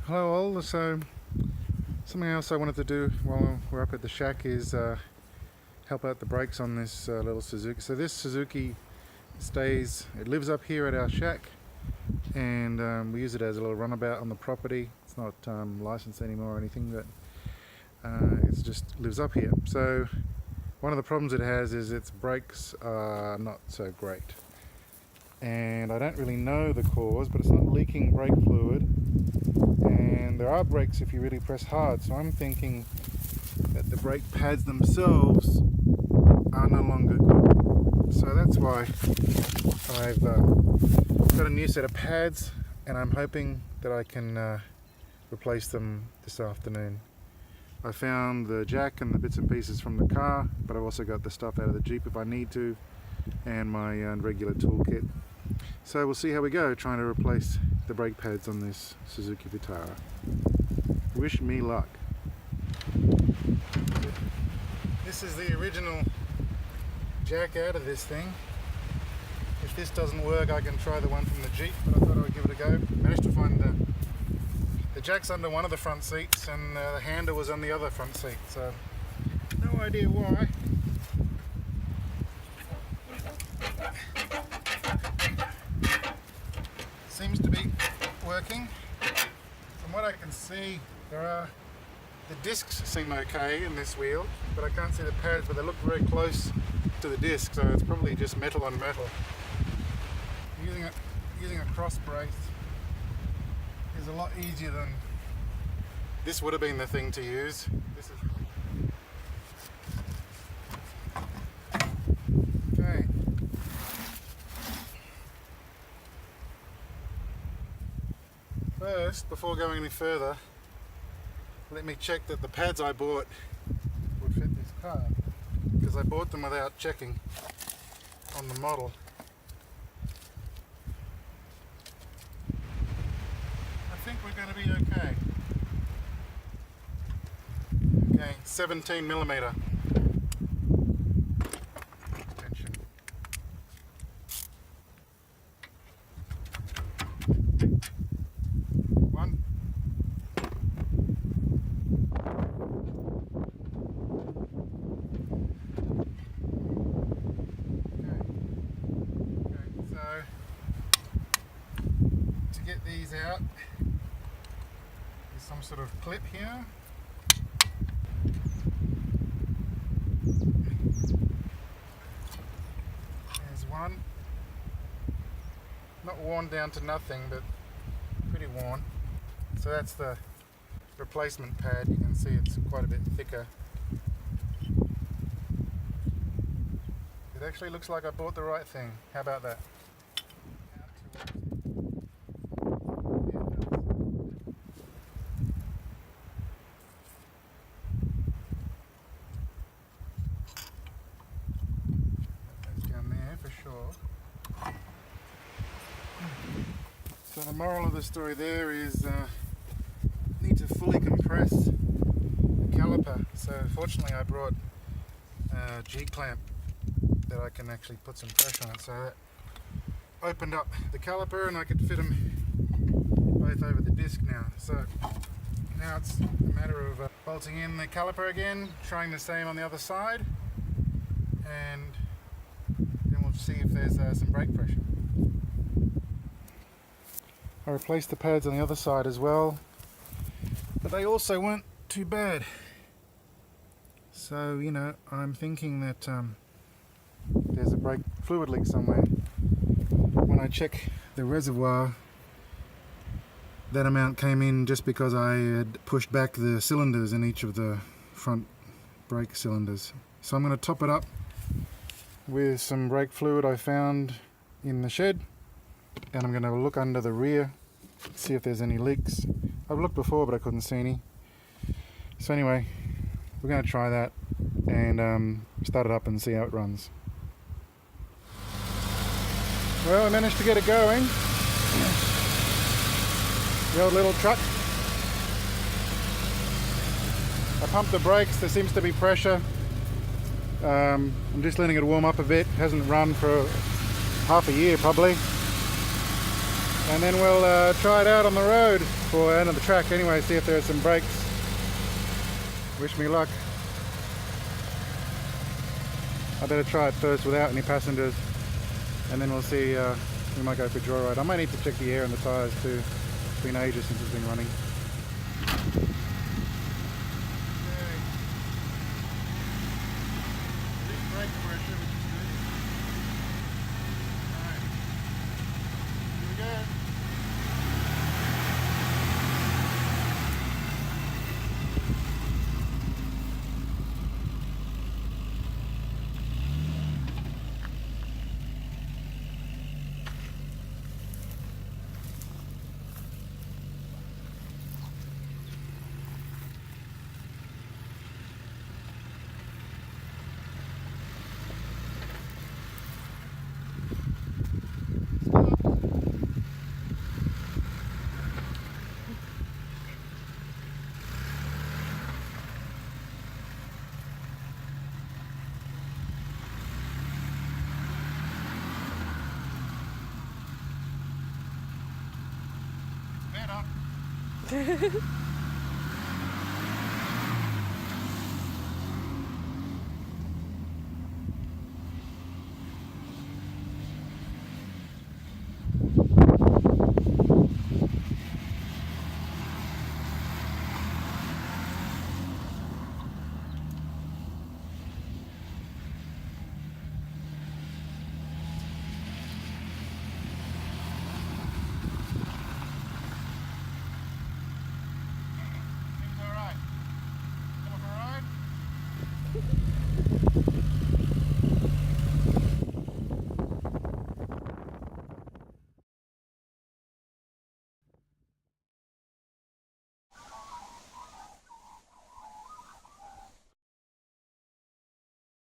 Hello all. So something else I wanted to do while we're up at the shack is help out the brakes on this little Suzuki. So this Suzuki it lives up here at our shack, and we use it as a little runabout on the property. It's not licensed anymore or anything, but it just lives up here. So one of the problems it has is its brakes are not so great, and I don't really know the cause, but it's not leaking brake fluid, and there are brakes if you really press hard. So I'm thinking that the brake pads themselves are no longer good. So that's why I've got a new set of pads, and I'm hoping that I can replace them this afternoon. I found the jack and the bits and pieces from the car, but I've also got the stuff out of the Jeep if I need to, and my regular toolkit. So we'll see how we go trying to replace the brake pads on this Suzuki Vitara. Wish me luck. This is the original jack out of this thing. If this doesn't work, I can try the one from the Jeep, but I thought I would give it a go. Managed to find the jack's under one of the front seats, and the handle was on the other front seat, so no idea why. Seems to be working. From what I can see, the discs seem okay in this wheel, but I can't see the pads, but they look very close to the disc, so it's probably just metal on metal. Using a cross brace is a lot easier than this would have been the thing to use. Okay. First, before going any further, let me check that the pads I bought would fit this car, because I bought them without checking on the model. I think we're going to be okay. Okay, 17mm extension. One. Okay, so to get these out, some sort of clip here. There's one. Not worn down to nothing, but pretty worn. So that's the replacement pad. You can see it's quite a bit thicker. It actually looks like I bought the right thing. How about that? So the moral of the story there is need to fully compress the caliper. So fortunately I brought a G-clamp that I can actually put some pressure on it. So that opened up the caliper and I could fit them both over the disc now. So now it's a matter of bolting in the caliper again, trying the same on the other side, and then we'll see if there's some brake pressure. I replaced the pads on the other side as well, but they also weren't too bad. So, you know, I'm thinking that there's a brake fluid leak somewhere. When I check the reservoir, that amount came in just because I had pushed back the cylinders in each of the front brake cylinders. So I'm going to top it up with some brake fluid I found in the shed, and I'm going to look under the rear, see if there's any leaks. I've looked before, but I couldn't see any. So anyway, we're going to try that and start it up and see how it runs. Well, I managed to get it going. The old little truck. I pumped the brakes, there seems to be pressure. I'm just letting it warm up a bit. It hasn't run for half a year probably. And then we'll try it out on the road. for out of the track anyway, see if there are some brakes. Wish me luck. I better try it first without any passengers, and then we'll see. We might go for Joyride. I might need to check the air and the tyres too. It's been ages since it's been running. Better.